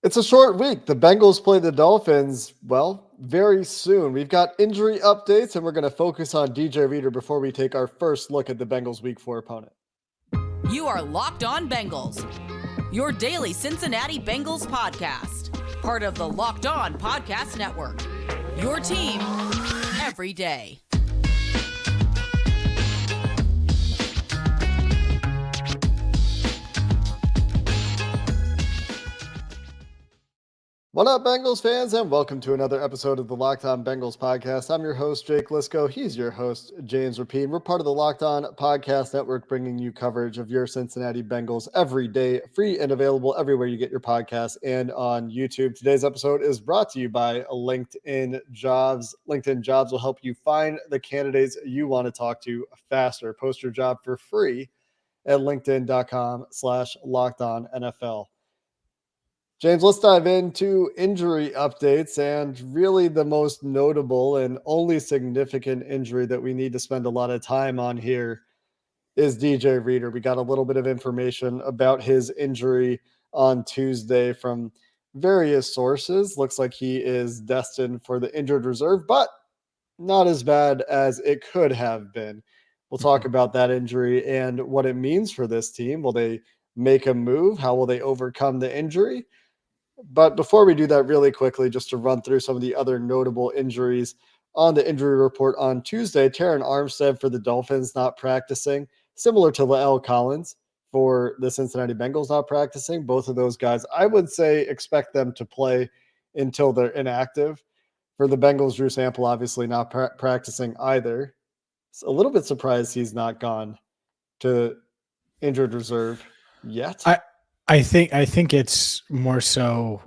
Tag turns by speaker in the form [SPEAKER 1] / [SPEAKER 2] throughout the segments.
[SPEAKER 1] It's a short week. The Bengals play the Dolphins, well, very soon. We've got injury updates, and we're going to focus on DJ Reader before we take our first look at the Bengals' Week 4 opponent.
[SPEAKER 2] You are Locked On Bengals, your daily Cincinnati Bengals podcast, part of the Locked On Podcast Network, your team every day.
[SPEAKER 1] What up, Bengals fans, and welcome to another episode of the Locked On Bengals podcast. I'm your host, Jake Liscow. He's your host, James Rapien. We're part of the Locked On Podcast Network, bringing you coverage of your Cincinnati Bengals every day, free and available everywhere you get your podcasts and on YouTube. Today's episode is brought to you by LinkedIn Jobs. LinkedIn Jobs will help you find the candidates you want to talk to faster. Post your job for free at linkedin.com/LockedOnNFL. James, let's dive into injury updates, and really the most notable and only significant injury that we need to spend a lot of time on here is DJ Reader. We got a little bit of information about his injury on Tuesday from various sources. Looks like he is destined for the injured reserve, but not as bad as it could have been. We'll talk about that injury and what it means for this team. Will they make a move? How will they overcome the injury? But before we do that, really quickly, just to run through some of the other notable injuries on the injury report on Tuesday, Terron Armstead for the Dolphins not practicing, similar to La'el Collins for the Cincinnati Bengals not practicing. Both of those guys, I would say, expect them to play until they're inactive. For the Bengals, Drew Sample obviously not practicing either. It's a little bit surprised he's not gone to injured reserve yet.
[SPEAKER 3] I think it's more so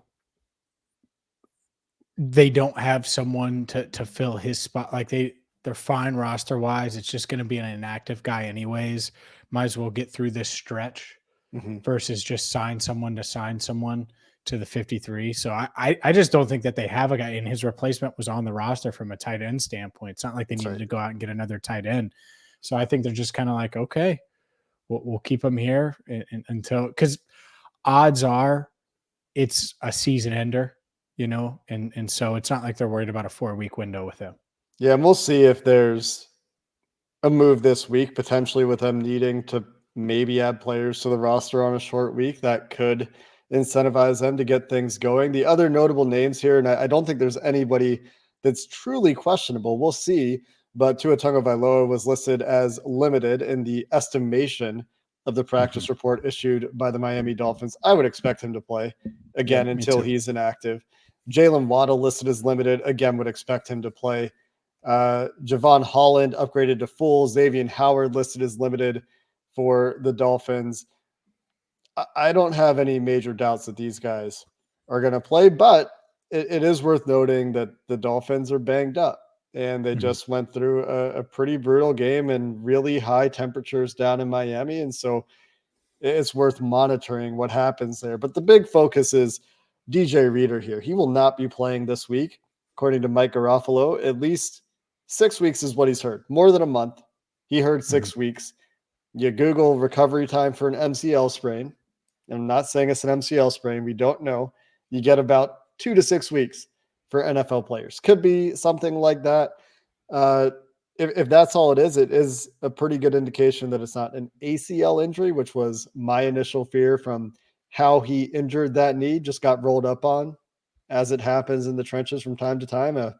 [SPEAKER 3] they don't have someone to fill his spot. Like they're fine roster wise. It's just going to be an inactive guy anyways. Might as well get through this stretch versus just sign someone to the 53. So I just don't think that they have a guy, and his replacement was on the roster from a tight end standpoint. It's not like they needed to go out and get another tight end. So I think they're just kind of like, okay, we'll keep him here until, because odds are it's a season ender, and so it's not like they're worried about a 4-week window with him.
[SPEAKER 1] Yeah, and we'll see if there's a move this week, potentially with them needing to maybe add players to the roster on a short week that could incentivize them to get things going. The other notable names here, and I don't think there's anybody that's truly questionable. We'll see, but Tua Tagovailoa was listed as limited in the estimation of the practice report issued by the Miami Dolphins. I would expect him to play again until he's inactive. Jalen Waddle listed as limited, again, would expect him to play. Javon Holland upgraded to full. Xavier Howard listed as limited for the Dolphins. I don't have any major doubts that these guys are going to play, but it is worth noting that the Dolphins are banged up. And they just went through a pretty brutal game and really high temperatures down in Miami. And so it's worth monitoring what happens there. But the big focus is DJ Reader here. He will not be playing this week, according to Mike Garofalo. At least 6 weeks is what he's heard. More than a month. He heard 6 weeks. You Google recovery time for an MCL sprain. I'm not saying it's an MCL sprain. We don't know. You get about 2 to 6 weeks for NFL players. Could be something like that. If that's all it is a pretty good indication that it's not an ACL injury, which was my initial fear from how he injured that knee, just got rolled up on, as it happens in the trenches from time to time. A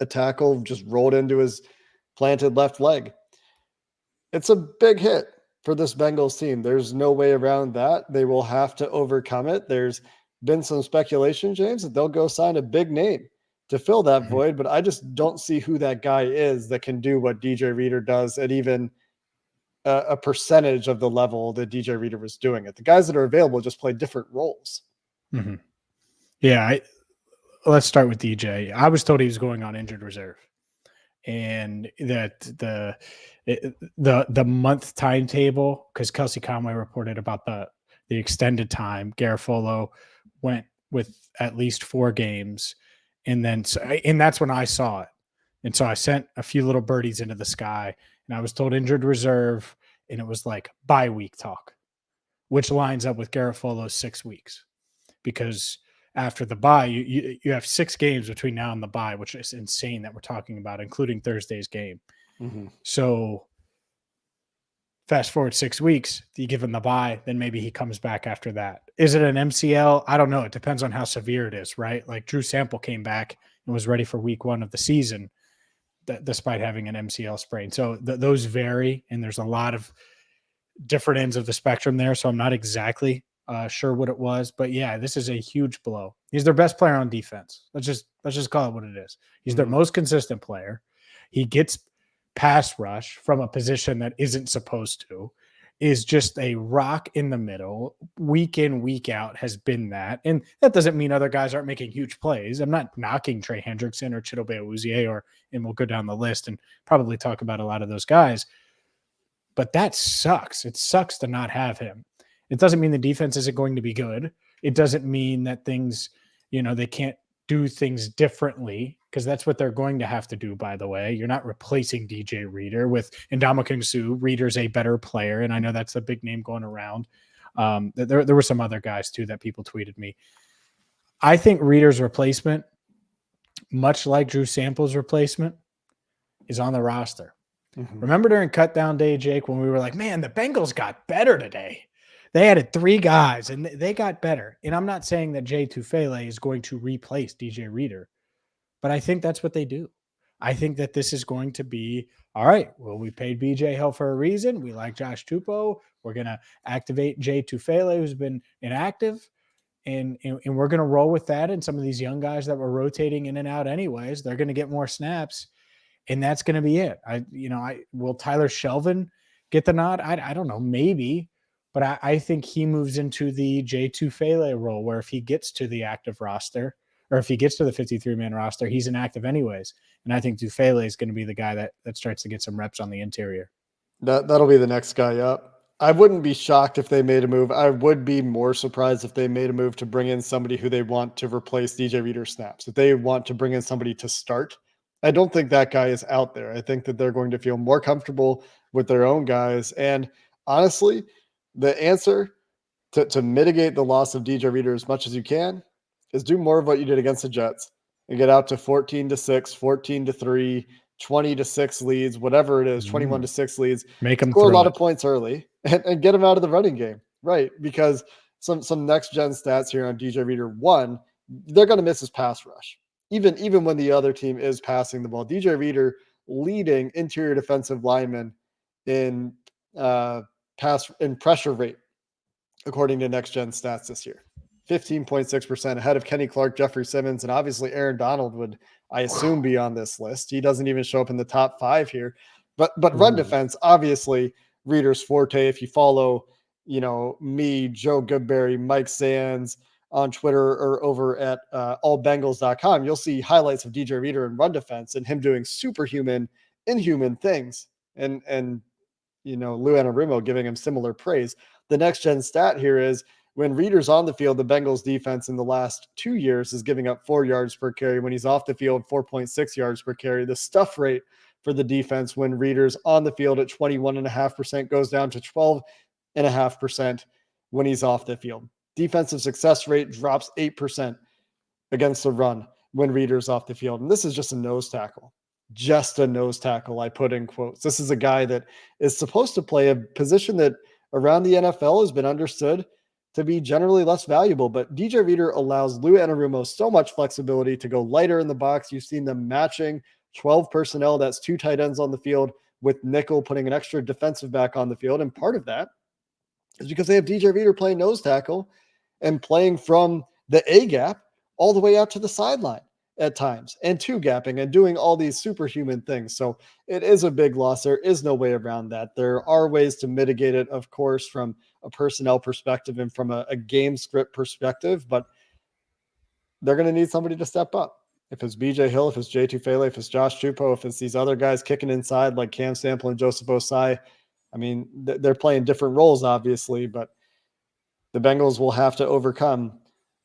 [SPEAKER 1] tackle just rolled into his planted left leg. It's a big hit for this Bengals team. There's no way around that. They will have to overcome it. There's been some speculation, James, that they'll go sign a big name to fill that void, but I just don't see who that guy is that can do what DJ Reader does at even a percentage of the level that DJ Reader was doing it. The guys that are available just play different roles.
[SPEAKER 3] Yeah, let's start with DJ. I was told he was going on injured reserve, and that the month timetable, because Kelsey Conway reported about the extended time. Garofalo went with at least 4 games, and that's when I saw it. And so I sent a few little birdies into the sky, and I was told injured reserve, and it was like bye week talk, which lines up with Garofalo's 6 weeks. because after the bye, you have 6 games between now and the bye, which is insane that we're talking about, including Thursday's game.
[SPEAKER 1] Mm-hmm.
[SPEAKER 3] So fast forward 6 weeks, you give him the bye, then maybe he comes back after that. Is it an MCL? I don't know. It depends on how severe it is, right? Like Drew Sample came back and was ready for week 1 of the season, despite having an MCL sprain. So those vary, and there's a lot of different ends of the spectrum there. So I'm not exactly sure what it was, but yeah, this is a huge blow. He's their best player on defense. Let's just call it what it is. He's their most consistent player. He gets pass rush from a position that isn't supposed to, is just a rock in the middle, week in, week out has been that. And that doesn't mean other guys aren't making huge plays. I'm not knocking Trey Hendrickson or Chidobe Awuzie, and we'll go down the list and probably talk about a lot of those guys. But that sucks. It sucks to not have him. It doesn't mean the defense isn't going to be good. It doesn't mean that things, they can't do things differently, because that's what they're going to have to do, by the way. You're not replacing DJ Reader with Ndamukong Suh. Reader's a better player, and I know that's a big name going around. There were some other guys, too, that people tweeted me. I think Reader's replacement, much like Drew Sample's replacement, is on the roster. Mm-hmm. Remember during cutdown day, Jake, when we were like, man, the Bengals got better today. They added 3 guys, and they got better. And I'm not saying that Jay Tufele is going to replace DJ Reader, but I think that's what they do. I think that this is going to be, all right, well, we paid BJ Hill for a reason. We like Josh Tupou. We're going to activate Jay Tufele, who's been inactive, and we're going to roll with that. And some of these young guys that were rotating in and out anyways, they're going to get more snaps, and that's going to be it. Will Tyler Shelvin get the nod? I don't know, maybe. But I think he moves into the Jay Tufele role, where if he gets to the active roster, or if he gets to the 53-man roster, he's inactive anyways. And I think Tufele is going to be the guy that starts to get some reps on the interior.
[SPEAKER 1] That'll be the next guy up. I wouldn't be shocked if they made a move. I would be more surprised if they made a move to bring in somebody who they want to replace DJ Reader snaps. If they want to bring in somebody to start, I don't think that guy is out there. I think that they're going to feel more comfortable with their own guys. And honestly, the answer to mitigate the loss of DJ Reader as much as you can is do more of what you did against the Jets and get out to 14-6, 14-3, 20-6 leads, whatever it is, 21-6 leads.
[SPEAKER 3] Make them
[SPEAKER 1] score a lot of points early and get them out of the running game, right? Because some next gen stats here on DJ Reader. One, they're going to miss his pass rush, even when the other team is passing the ball. DJ Reader leading interior defensive lineman in pass and pressure rate, according to next gen stats this year. 15.6% ahead of Kenny Clark, Jeffrey Simmons, and obviously Aaron Donald would, I assume, be on this list. He doesn't even show up in the top 5 here. But run defense, obviously, Reader's forte. If you follow, me, Joe Goodberry, Mike Sands on Twitter or over at allbengals.com, you'll see highlights of DJ Reader in run defense and him doing superhuman, inhuman things. And Lou Anarumo giving him similar praise. The next gen stat here is when Reader's on the field, the Bengals defense in the last 2 years is giving up 4 yards per carry. When he's off the field, 4.6 yards per carry. The stuff rate for the defense when Reader's on the field at 21.5% goes down to 12.5% when he's off the field. Defensive success rate drops 8% against the run when Reader's off the field. And this is just a nose tackle. Just a nose tackle, I put in quotes. This is a guy that is supposed to play a position that around the NFL has been understood to be generally less valuable, but DJ Reader allows Lou Anarumo so much flexibility to go lighter in the box. You've seen them matching 12 personnel. That's 2 tight ends on the field with nickel, putting an extra defensive back on the field. And part of that is because they have DJ Reader playing nose tackle and playing from the A gap all the way out to the sideline at times, and 2 gapping and doing all these superhuman things. So it is a big loss. There is no way around that. There are ways to mitigate it, of course, from a personnel perspective and from a game script perspective, but they're going to need somebody to step up. If it's BJ Hill, if it's Jay Tufele, if it's Josh Tupou, if it's these other guys kicking inside like Cam Sample and Joseph Osai, I mean, they're playing different roles, obviously, but the Bengals will have to overcome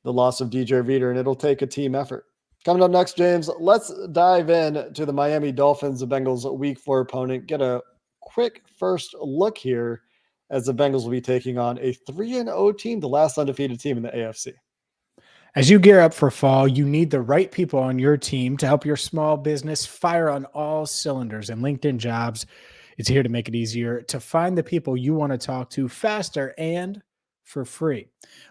[SPEAKER 1] the loss of DJ Reader, and it'll take a team effort. Coming up next, James, let's dive in to the Miami Dolphins, the Bengals' Week 4 opponent. Get a quick first look here as the Bengals will be taking on a 3-0 team, the last undefeated team in the AFC.
[SPEAKER 3] As you gear up for fall, you need the right people on your team to help your small business fire on all cylinders. And LinkedIn Jobs is here to make it easier to find the people you want to talk to faster and for free.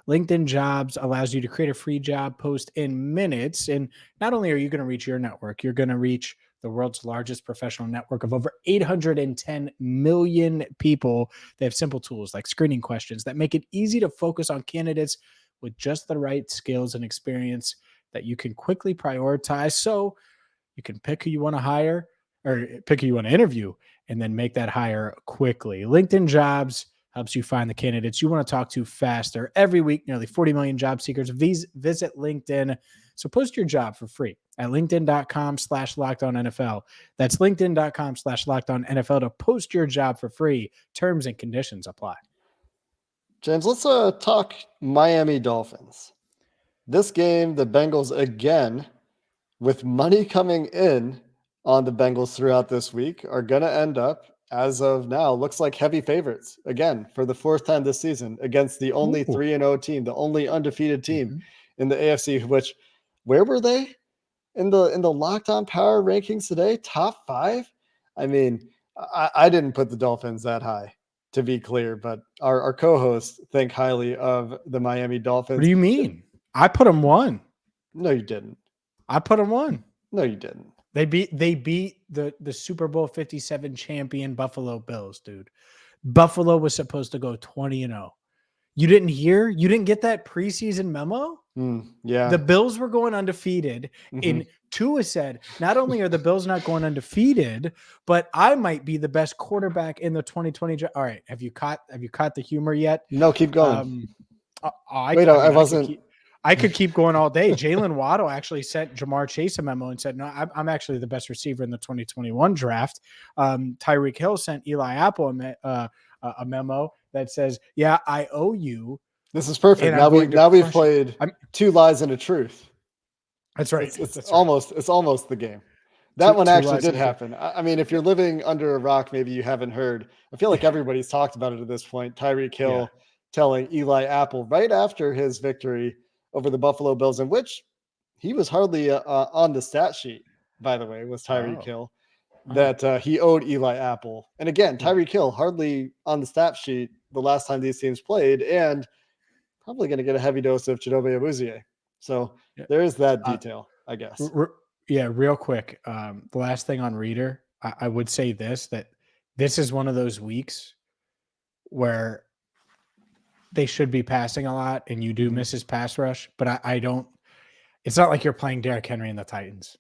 [SPEAKER 3] LinkedIn Jobs allows you to create a free job post in minutes. And not only are you going to reach your network, you're going to reach the world's largest professional network of over 810 million people. They have simple tools like screening questions that make it easy to focus on candidates with just the right skills and experience that you can quickly prioritize, so you can pick who you want to hire or pick who you want to interview and then make that hire quickly. LinkedIn Jobs helps you find the candidates you want to talk to faster. Every week, nearly 40 million job seekers visit LinkedIn. So post your job for free at linkedin.com/lockedonnfl. That's linkedin.com/lockedonnfl to post your job for free. Terms and conditions apply.
[SPEAKER 1] James, let's talk Miami Dolphins. This game, the Bengals again, with money coming in on the Bengals throughout this week, are going to end up, as of now, looks like heavy favorites again for the fourth time this season against the only 3-0 team, the only undefeated team in the AFC. Which, where were they in the Locked On Power rankings today? Top 5. I mean, I didn't put the Dolphins that high, to be clear, but our co-hosts think highly of the Miami Dolphins.
[SPEAKER 3] What do you mean? I put them 1.
[SPEAKER 1] No, you didn't.
[SPEAKER 3] I put them 1.
[SPEAKER 1] No, you didn't.
[SPEAKER 3] They beat the Super Bowl 57 champion Buffalo Bills, dude. Buffalo was supposed to go 20-0. You didn't hear? You didn't get that preseason memo?
[SPEAKER 1] Yeah.
[SPEAKER 3] The Bills were going undefeated. And Tua said, not only are the Bills not going undefeated, but I might be the best quarterback in the 2020 draft. All right. Have you caught the humor yet?
[SPEAKER 1] No, keep going.
[SPEAKER 3] I could keep going all day. Jalen Waddle actually sent Jamar Chase a memo and said, no, I'm actually the best receiver in the 2021 draft. Tyreek Hill sent Eli Apple a memo that says, yeah, I owe you.
[SPEAKER 1] This is perfect. Now we've played 2 lies and a truth.
[SPEAKER 3] That's right.
[SPEAKER 1] It's almost the game. That one actually did happen. I mean, if you're living under a rock, maybe you haven't heard. I feel like everybody's talked about it at this point. Tyreek Hill telling Eli Apple right after his victory over the Buffalo Bills, in which he was hardly on the stat sheet, by the way, was Tyreek Hill, that he owed Eli Apple. And again, Tyreek Hill hardly on the stat sheet the last time these teams played, and probably going to get a heavy dose of Chidobe Awuzie. So there is that detail, I guess.
[SPEAKER 3] Real quick. The last thing on Reader, I would say that this is one of those weeks where they should be passing a lot and you do miss his pass rush, but I don't, it's not like you're playing Derrick Henry and the Titans.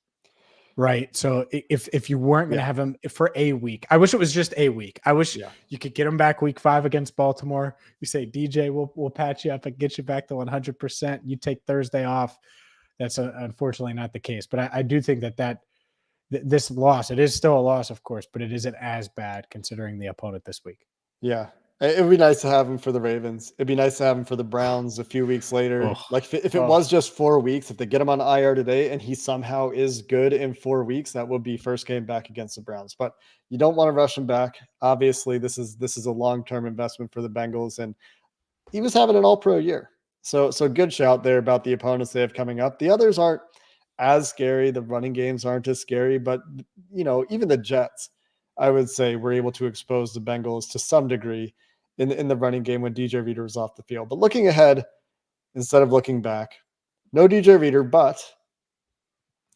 [SPEAKER 3] Right. So if you weren't going to have him for a week, I wish it was just a week. I wish you could get him back week 5 against Baltimore. You say, DJ, we'll patch you up and get you back to 100%. You take Thursday off. That's unfortunately not the case. But I do think that this loss, it is still a loss, of course, but it isn't as bad considering the opponent this week.
[SPEAKER 1] Yeah. It would be nice to have him for the Ravens. It'd be nice to have him for the Browns a few weeks later. Like if it was just 4 weeks, if they get him on IR today and he somehow is good in 4 weeks, that would be first game back against the Browns. But you don't want to rush him back. Obviously, this is a long-term investment for the Bengals, and he was having an all-pro year. So good shout there about the opponents they have coming up. The others aren't as scary. The running games aren't as scary, but even the Jets, I would say, were able to expose the Bengals to some degree in the running game when DJ Reader was off the field. But looking ahead instead of looking back, no DJ Reader, but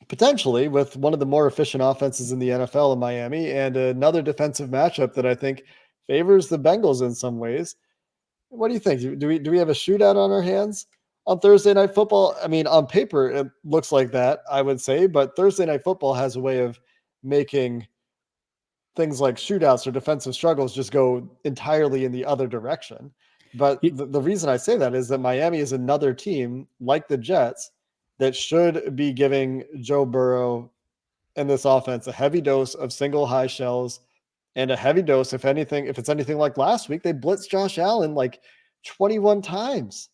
[SPEAKER 1] potentially with one of the more efficient offenses in the NFL in Miami and another defensive matchup that I think favors the Bengals in some ways. What do you think? Do we have a shootout on our hands on Thursday Night Football? I mean, on paper, it looks like that, I would say, but Thursday Night Football has a way of making things like shootouts or defensive struggles just go entirely in the other direction. But the reason I say that is that Miami is another team like the Jets that should be giving Joe Burrow and this offense a heavy dose of single high shells and a heavy dose, if it's anything like last week, they blitzed Josh Allen like 21 times.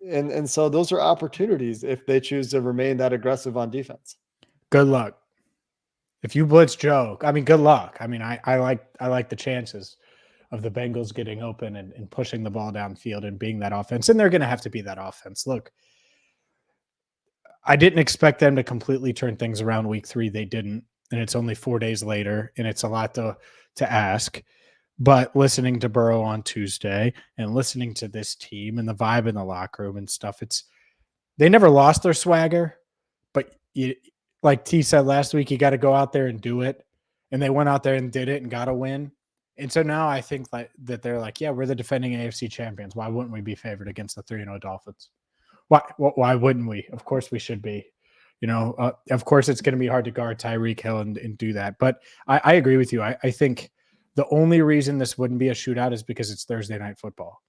[SPEAKER 1] And so those are opportunities if they choose to remain that aggressive on defense.
[SPEAKER 3] Good luck. If you blitz Joe, I mean, good luck. I mean, I like the chances of the Bengals getting open and pushing the ball downfield and being that offense. And they're going to have to be that offense. Look, I didn't expect them to completely turn things around week 3. They didn't. And it's only 4 days later, and it's a lot to ask. But listening to Burrow on Tuesday and listening to this team and the vibe in the locker room and stuff, they never lost their swagger. But like T said last week, you got to go out there and do it. And they went out there and did it and got a win. And so now I think that they're like, yeah, we're the defending AFC champions. Why wouldn't we be favored against the 3-0 Dolphins? Why wouldn't we? Of course we should be. Of course it's going to be hard to guard Tyreek Hill and do that. But I agree with you. I think the only reason this wouldn't be a shootout is because it's Thursday night football.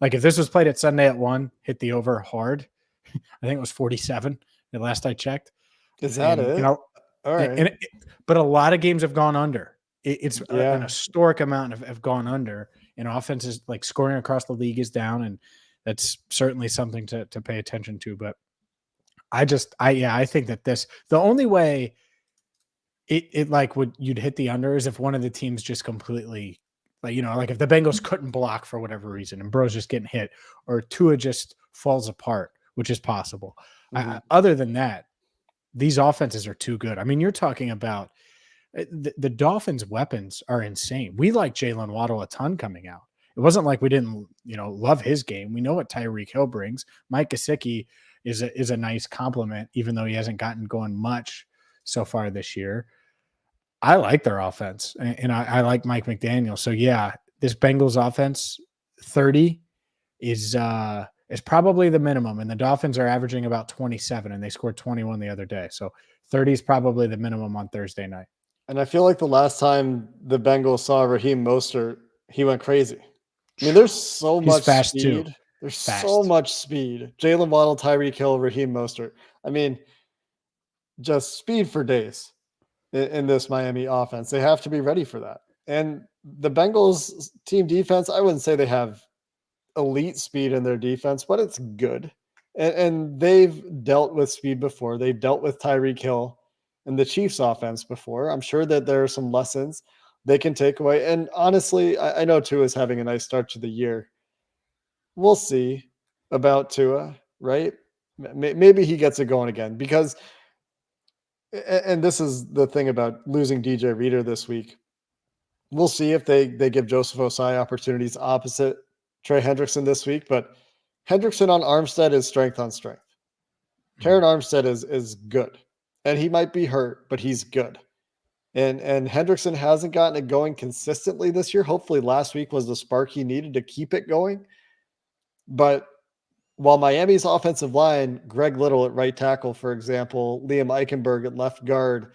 [SPEAKER 3] Like if this was played at Sunday at 1, hit the over hard. I think it was 47 the last I checked.
[SPEAKER 1] Is that it?
[SPEAKER 3] All right. But a lot of games have gone under. It's an historic amount have gone under, and offenses like scoring across the league is down, and that's certainly something to pay attention to. But I think that the only way it like you'd hit the under is if one of the teams just completely like if the Bengals couldn't block for whatever reason and Bro's just getting hit, or Tua just falls apart, which is possible. Mm-hmm. Other than that, these offenses are too good. I mean, you're talking about the Dolphins' weapons are insane. We like Jalen Waddle a ton coming out. It wasn't like we didn't, love his game. We know what Tyreek Hill brings. Mike Gesicki is a nice compliment, even though he hasn't gotten going much so far this year. I like their offense, and I like Mike McDaniel. So yeah, this Bengals offense 30 is probably the minimum, and the Dolphins are averaging about 27, and they scored 21 the other day. So 30 is probably the minimum on Thursday night.
[SPEAKER 1] And I feel like the last time the Bengals saw Raheem Mostert, he went crazy. I mean, there's so much
[SPEAKER 3] fast
[SPEAKER 1] speed.
[SPEAKER 3] Too.
[SPEAKER 1] There's so much speed. Jalen Waddle, Tyreek Hill, Raheem Mostert. I mean, just speed for days in this Miami offense. They have to be ready for that. And the Bengals team defense, I wouldn't say they have elite speed in their defense, but it's good. And they've dealt with speed before. They've dealt with Tyreek Hill and the Chiefs offense before. I'm sure that there are some lessons they can take away. And honestly, I know Tua is having a nice start to the year. We'll see about Tua, right? Maybe he gets it going again, because, and this is the thing about losing DJ Reader this week. We'll see if they give Joseph Osai opportunities opposite Trey Hendrickson this week, but Hendrickson on Armstead is strength on strength. Terran Armstead is good. And he might be hurt, but he's good. And Hendrickson hasn't gotten it going consistently this year. Hopefully last week was the spark he needed to keep it going. But while Miami's offensive line, Greg Little at right tackle, for example, Liam Eichenberg at left guard,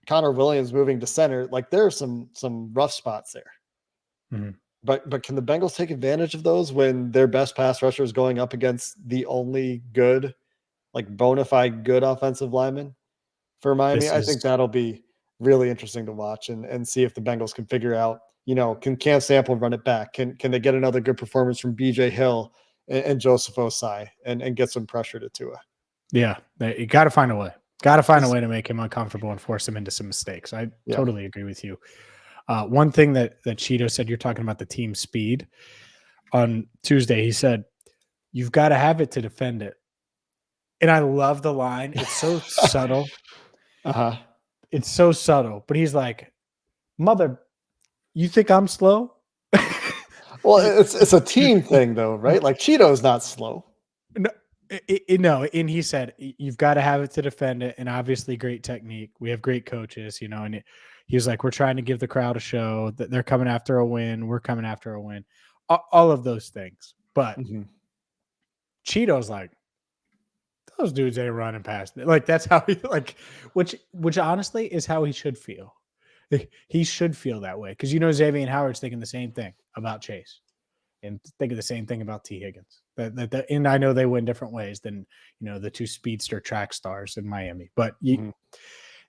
[SPEAKER 1] Connor Williams moving to center, like there are some rough spots there. Mm-hmm. But can the Bengals take advantage of those when their best pass rusher is going up against the only good, like bona fide good offensive lineman for Miami? I think that'll be really interesting to watch and see if the Bengals can figure out, can Cam Sample run it back? Can they get another good performance from BJ Hill and Joseph Osai and get some pressure to Tua?
[SPEAKER 3] Yeah, you got to find a way. Got to find a way to make him uncomfortable and force him into some mistakes. I totally agree with you. One thing that Cheeto said, you're talking about the team speed. On Tuesday, he said, you've got to have it to defend it. And I love the line. It's so subtle. It's so subtle. But he's like, mother, you think I'm slow?
[SPEAKER 1] Well, it's a team thing, though, right? Like Cheeto's not slow.
[SPEAKER 3] No, and he said, you've got to have it to defend it. And obviously great technique. We have great coaches, and he was like, we're trying to give the crowd a show that they're coming after a win. We're coming after a win. All of those things. But Cheeto's like, those dudes ain't running past it. Like that's how he which honestly is how he should feel. He should feel that way. Because Xavier Howard's thinking the same thing about Chase. And thinking the same thing about T. Higgins. And I know they win different ways than the two speedster track stars in Miami. But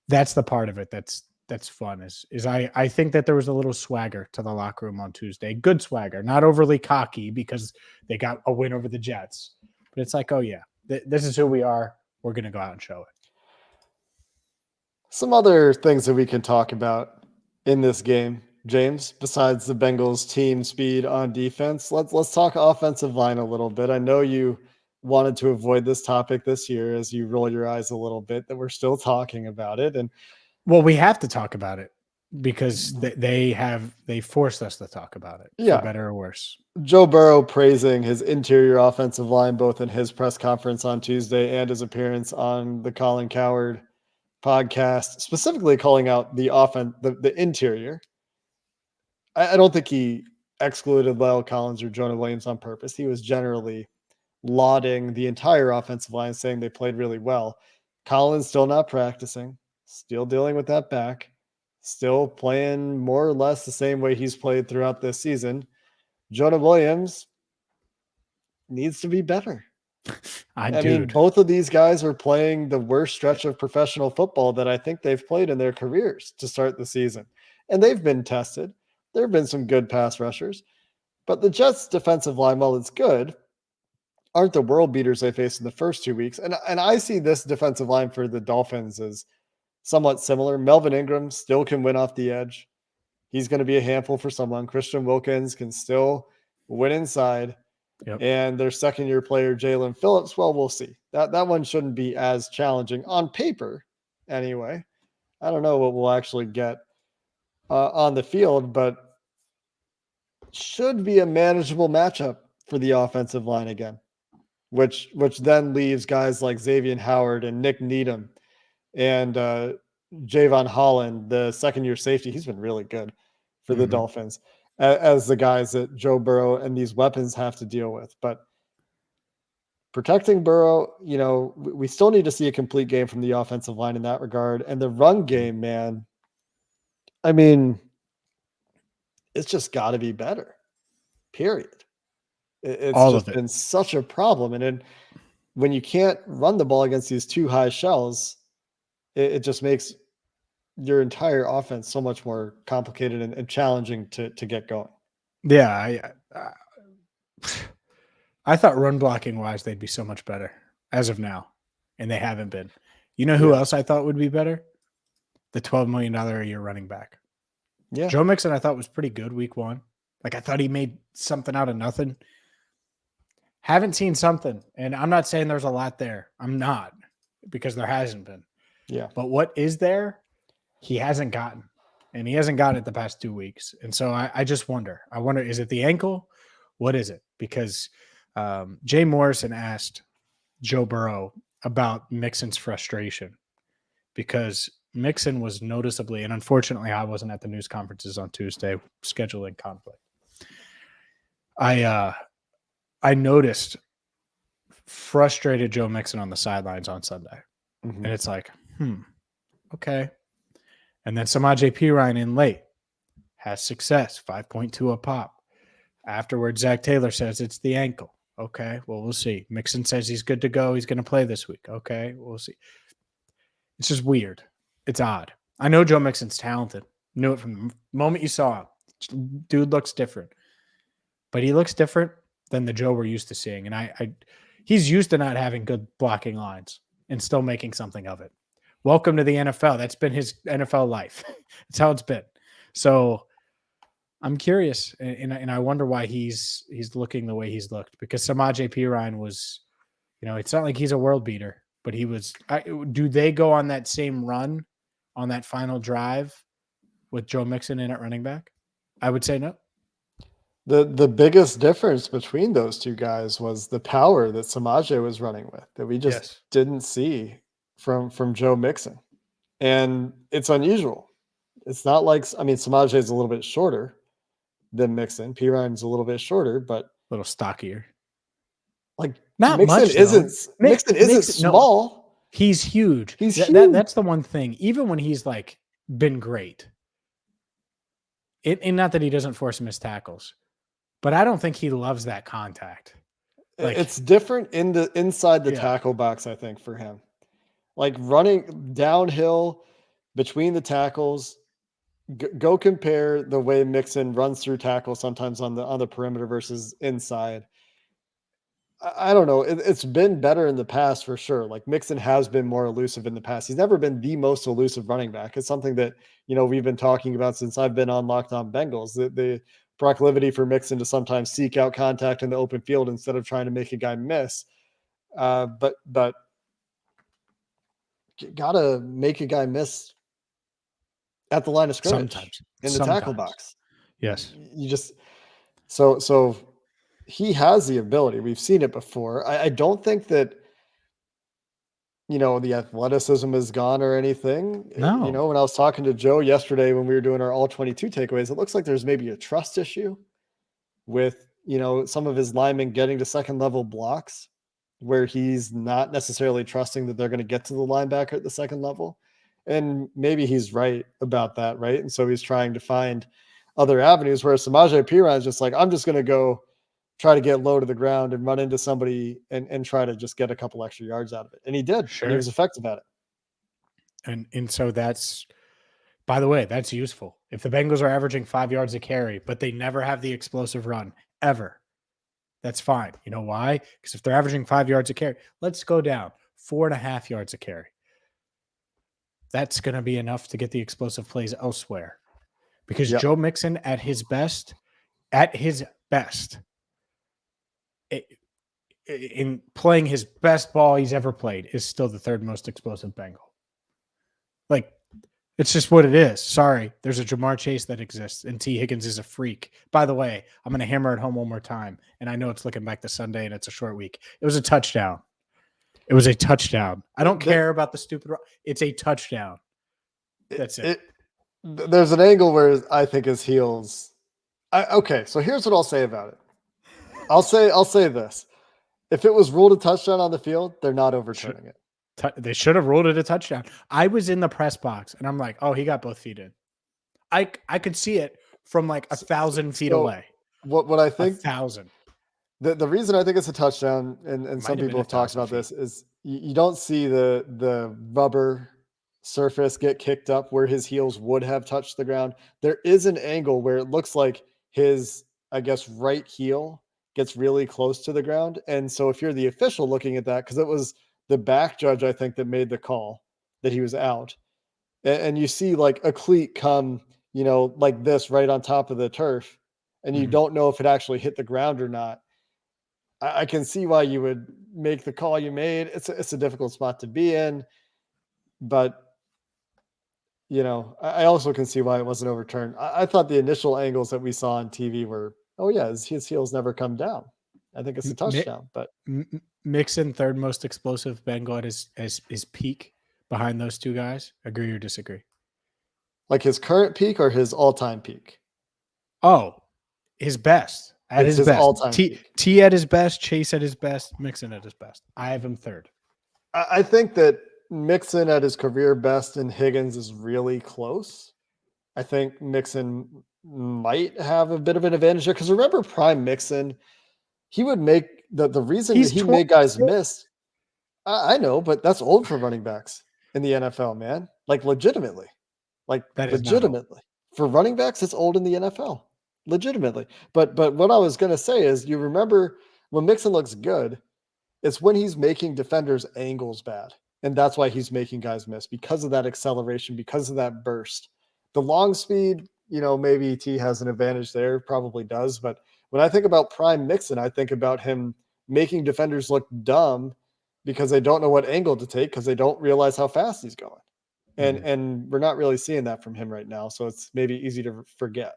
[SPEAKER 3] that's the part of it that's fun. Is I think that there was a little swagger to the locker room on Tuesday. Good swagger, not overly cocky because they got a win over the Jets. But it's like, oh yeah, this is who we are. We're going to go out and show it.
[SPEAKER 1] Some other things that we can talk about in this game, James, besides the Bengals team speed on defense, let's talk offensive line a little bit. I know you wanted to avoid this topic this year as you roll your eyes a little bit that we're still talking about it. And
[SPEAKER 3] well, we have to talk about it because they forced us to talk about it for better or worse.
[SPEAKER 1] Joe Burrow praising his interior offensive line, both in his press conference on Tuesday and his appearance on the Colin Cowherd podcast, specifically calling out the offense, the interior. I don't think he excluded Lyle Collins or Jonah Williams on purpose. He was generally lauding the entire offensive line, saying they played really well. Collins still not practicing, still dealing with that back, still playing more or less the same way he's played throughout this season. Jonah Williams needs to be better. I mean, both of these guys are playing the worst stretch of professional football that I think they've played in their careers to start the season. And they've been tested. There have been some good pass rushers. But the Jets' defensive line, while it's good, aren't the world beaters they faced in the first 2 weeks. And I see this defensive line for the Dolphins as somewhat similar. Melvin Ingram still can win off the edge. He's going to be a handful for someone. Christian Wilkins can still win inside.
[SPEAKER 3] Yep.
[SPEAKER 1] And their second-year player, Jalen Phillips, well, we'll see. That one shouldn't be as challenging on paper anyway. I don't know what we'll actually get on the field, but should be a manageable matchup for the offensive line again, which then leaves guys like Xavier Howard and Nick Needham and Javon Holland, the second-year safety. He's been really good for the Dolphins as the guys that Joe Burrow and these weapons have to deal with. But protecting Burrow, we still need to see a complete game from the offensive line in that regard. And the run game, man, I mean, it's just got to be better, period. It's been such a problem. And then when you can't run the ball against these two high shells, it just makes your entire offense so much more complicated and challenging to get going.
[SPEAKER 3] Yeah, I thought run blocking wise they'd be so much better as of now, and they haven't been. You know who else I thought would be better? The $12 million a year running back. Yeah, Joe Mixon I thought was pretty good week 1. Like I thought he made something out of nothing. Haven't seen something, and I'm not saying there's a lot there. I'm not, because there hasn't been.
[SPEAKER 1] Yeah,
[SPEAKER 3] but what is there? He hasn't gotten, and he hasn't gotten it the past 2 weeks. And so I just wonder, is it the ankle? What is it? Because Jay Morrison asked Joe Burrow about Mixon's frustration, because Mixon was noticeably, and unfortunately I wasn't at the news conferences on Tuesday, scheduling conflict. I noticed frustrated Joe Mixon on the sidelines on Sunday. And it's like, okay. And then Samaje Perine in late has success, 5.2 a pop. Afterwards, Zach Taylor says it's the ankle. Okay, well, we'll see. Mixon says he's good to go. He's going to play this week. Okay, we'll see. It's just weird. It's odd. I know Joe Mixon's talented. Knew it from the moment you saw him. Dude looks different. But he looks different than the Joe we're used to seeing. And he's used to not having good blocking lines and still making something of it. Welcome to the NFL. That's been his NFL life. That's how it's been. So I'm curious, and I wonder why he's looking the way he's looked, because Samaje Perine was, it's not like he's a world beater, but he was. Do they go on that same run on that final drive with Joe Mixon in at running back? I would say no.
[SPEAKER 1] The biggest difference between those two guys was the power that Samaje was running with that we just didn't see from Joe Mixon. And it's unusual. It's not like, Samaje is a little bit shorter than Mixon. Perine's a little bit shorter, but
[SPEAKER 3] a little stockier.
[SPEAKER 1] Like
[SPEAKER 3] not
[SPEAKER 1] Mixon
[SPEAKER 3] much.
[SPEAKER 1] Mixon isn't small.
[SPEAKER 3] No, he's huge.
[SPEAKER 1] He's huge.
[SPEAKER 3] That's the one thing. Even when he's like been great, and not that he doesn't force missed tackles, but I don't think he loves that contact.
[SPEAKER 1] Like, it's different inside the tackle box, I think, for him. Like running downhill between the tackles. Go compare the way Mixon runs through tackles sometimes on the perimeter versus inside. I don't know. It's been better in the past for sure. Like Mixon has been more elusive in the past. He's never been the most elusive running back. It's something that, we've been talking about since I've been on Locked On Bengals. The proclivity for Mixon to sometimes seek out contact in the open field instead of trying to make a guy miss. But gotta make a guy miss at the line of scrimmage in the tackle box.
[SPEAKER 3] Yes.
[SPEAKER 1] You just so he has the ability. We've seen it before. I don't think that the athleticism is gone or anything.
[SPEAKER 3] No.
[SPEAKER 1] When I was talking to Joe yesterday when we were doing our all 22 takeaways, it looks like there's maybe a trust issue with some of his linemen getting to second level blocks where he's not necessarily trusting that they're going to get to the linebacker at the second level. And maybe he's right about that, right? And so he's trying to find other avenues where Samaje Perine is just like, I'm just going to go try to get low to the ground and run into somebody and try to just get a couple extra yards out of it. And he did.
[SPEAKER 3] Sure.
[SPEAKER 1] And he was effective at it.
[SPEAKER 3] And so that's, by the way, that's useful. If the Bengals are averaging 5 yards a carry, but they never have the explosive run ever, that's fine. You know why? Because if they're averaging 5 yards a carry, let's go down 4.5 yards a carry. That's going to be enough to get the explosive plays elsewhere. Because Joe Mixon at his best, in playing his best ball he's ever played, is still the third most explosive Bengal. Like, it's just what it is. Sorry, there's a Jamar Chase that exists, and T. Higgins is a freak. By the way, I'm going to hammer it home one more time, and I know it's looking back to Sunday, and it's a short week. It was a touchdown. I don't care about the stupid. It's a touchdown. That's it.
[SPEAKER 1] There's an angle where I think his heels. Okay, so here's what I'll say about it. I'll say this: if it was ruled a touchdown on the field, they're not overturning it.
[SPEAKER 3] They should have ruled it a touchdown. I was in the press box, and I'm like, oh, he got both feet in. I could see it from like 1,000 feet away.
[SPEAKER 1] What I think
[SPEAKER 3] 1,000.
[SPEAKER 1] The reason I think it's a touchdown, and some people have talked about this, is you don't see the rubber surface get kicked up where his heels would have touched the ground. There is an angle where it looks like his, I guess, right heel gets really close to the ground. And so if you're the official looking at that, because it was the back judge, I think, that made the call that he was out, and you see like a cleat come, like this right on top of the turf, and you don't know if it actually hit the ground or not. I can see why you would make the call you made. It's a difficult spot to be in, but I also can see why it wasn't overturned. I thought the initial angles that we saw on TV were, his heels never come down. I think it's a touchdown. But
[SPEAKER 3] Mixon, third most explosive Bengal at his peak behind those two guys. Agree or disagree?
[SPEAKER 1] Like his current peak or his all-time peak?
[SPEAKER 3] Oh, his best. At his best.
[SPEAKER 1] All-time
[SPEAKER 3] T at his best, Chase at his best, Mixon at his best. I have him third.
[SPEAKER 1] I think that Mixon at his career best and Higgins is really close. I think Mixon might have a bit of an advantage there, because remember prime Mixon, he would make the reason that he made guys miss. I know, but that's old for running backs in the NFL, man. Like legitimately. For running backs, it's old in the NFL. Legitimately. But what I was going to say is, you remember when Mixon looks good, it's when he's making defenders' angles bad. And that's why he's making guys miss, because of that acceleration, because of that burst. The long speed, maybe T has an advantage there, probably does. But when I think about prime Mixon, I think about him making defenders look dumb because they don't know what angle to take, because they don't realize how fast he's going. And we're not really seeing that from him right now. So it's maybe easy to forget.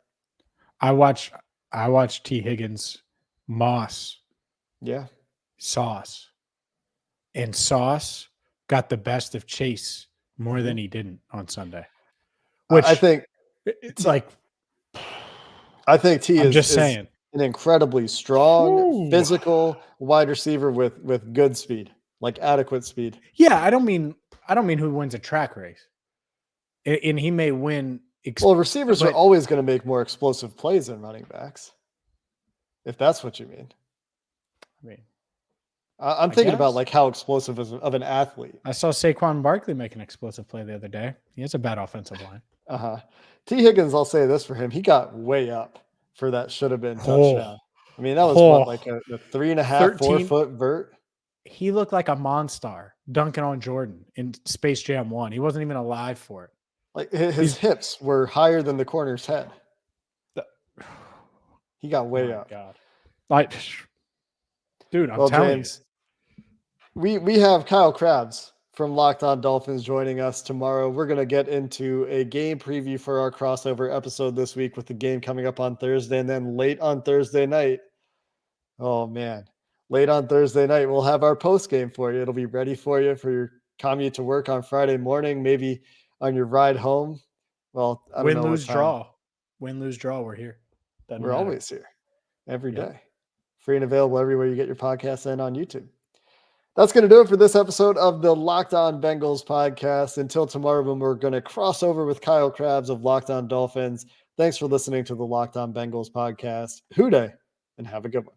[SPEAKER 3] I watch T. Higgins, Moss, Sauce, and Sauce got the best of Chase more than he didn't on Sunday. Which
[SPEAKER 1] I think
[SPEAKER 3] it's like,
[SPEAKER 1] I think T is
[SPEAKER 3] saying,
[SPEAKER 1] an incredibly strong, physical wide receiver with good speed, like adequate speed.
[SPEAKER 3] Yeah, I don't mean who wins a track race, and he may win.
[SPEAKER 1] Receivers are always going to make more explosive plays than running backs, if that's what you mean.
[SPEAKER 3] I mean,
[SPEAKER 1] I'm thinking about like how explosive of an athlete.
[SPEAKER 3] I saw Saquon Barkley make an explosive play the other day. He has a bad offensive line.
[SPEAKER 1] T. Higgins, I'll say this for him. He got way up for that should have been touchdown. I mean, that was what, like a 3.5, 4 foot vert?
[SPEAKER 3] He looked like a monster dunking on Jordan in Space Jam 1. He wasn't even alive for it.
[SPEAKER 1] Like his hips were higher than the corner's head. He got way up.
[SPEAKER 3] God. Dude, I'm telling you.
[SPEAKER 1] We have Kyle Krabs from Locked On Dolphins joining us tomorrow. We're going to get into a game preview for our crossover episode this week with the game coming up on Thursday, and then late on Thursday night. Oh man, late on Thursday night, we'll have our post game for you. It'll be ready for you for your commute to work on Friday morning, maybe on your ride home. Well, I don't know what time.
[SPEAKER 3] Win, lose, draw. We're here. Doesn't
[SPEAKER 1] We're
[SPEAKER 3] matter.
[SPEAKER 1] always here every
[SPEAKER 3] Yep.
[SPEAKER 1] day. Free and available everywhere you get your podcasts and on YouTube. That's going to do it for this episode of the Locked On Bengals podcast. Until tomorrow, when we're going to cross over with Kyle Krabs of Locked On Dolphins. Thanks for listening to the Locked On Bengals podcast. Hoo day, and have a good one.